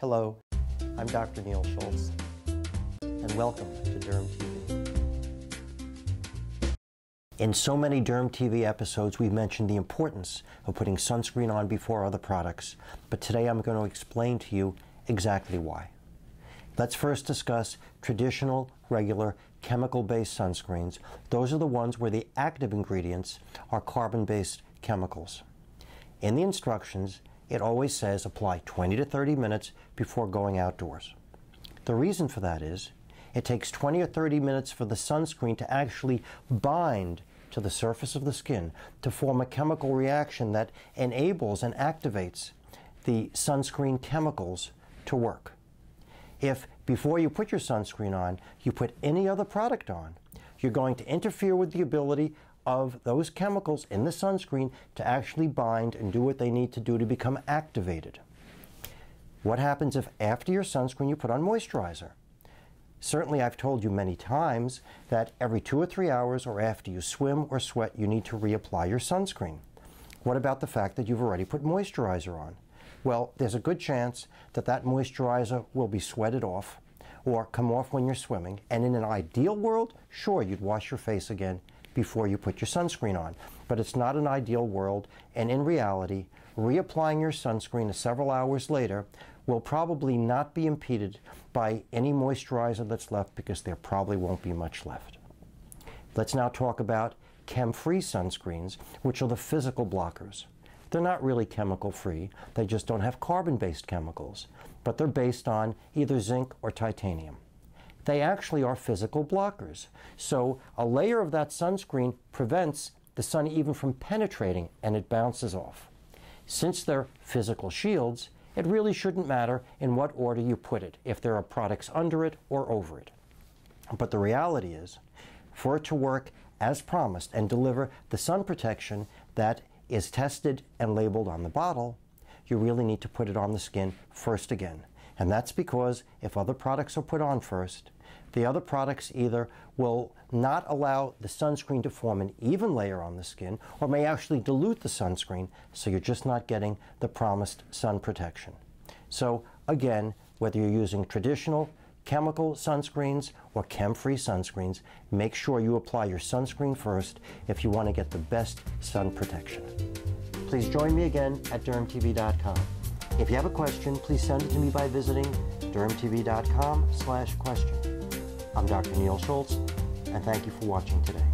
Hello, I'm Dr. Neal Schultz, and welcome to DermTV. In so many DermTV episodes, we've mentioned the importance of putting sunscreen on before other products, but today I'm going to explain to you exactly why. Let's first discuss traditional, regular, chemical-based sunscreens. Those are the ones where the active ingredients are carbon-based chemicals. In the instructions, it always says apply 20 to 30 minutes before going outdoors. The reason for that is it takes 20 or 30 minutes for the sunscreen to actually bind to the surface of the skin to form a chemical reaction that enables and activates the sunscreen chemicals to work. If before you put your sunscreen on, you put any other product on, you're going to interfere with the ability of those chemicals in the sunscreen to actually bind and do what they need to do to become activated. What happens if after your sunscreen you put on moisturizer? Certainly I've told you many times that every 2 or 3 hours or after you swim or sweat you need to reapply your sunscreen. What about the fact that you've already put moisturizer on? Well, there's a good chance that that moisturizer will be sweated off or come off when you're swimming, and in an ideal world, sure, you'd wash your face again before you put your sunscreen on. But it's not an ideal world, and in reality, reapplying your sunscreen several hours later will probably not be impeded by any moisturizer that's left, because there probably won't be much left. Let's now talk about chem-free sunscreens, which are the physical blockers. They're not really chemical-free, they just don't have carbon-based chemicals, but they're based on either zinc or titanium. They actually are physical blockers. So a layer of that sunscreen prevents the sun even from penetrating, and it bounces off. Since they're physical shields, it really shouldn't matter in what order you put it, if there are products under it or over it. But the reality is, for it to work as promised and deliver the sun protection that is tested and labeled on the bottle, you really need to put it on the skin first again. And that's because if other products are put on first, the other products either will not allow the sunscreen to form an even layer on the skin, or may actually dilute the sunscreen, so you're just not getting the promised sun protection. So again, whether you're using traditional chemical sunscreens or chem-free sunscreens, make sure you apply your sunscreen first if you want to get the best sun protection. Please join me again at DermTV.com. If you have a question, please send it to me by visiting DermTV.com/question. I'm Dr. Neal Schultz, and thank you for watching today.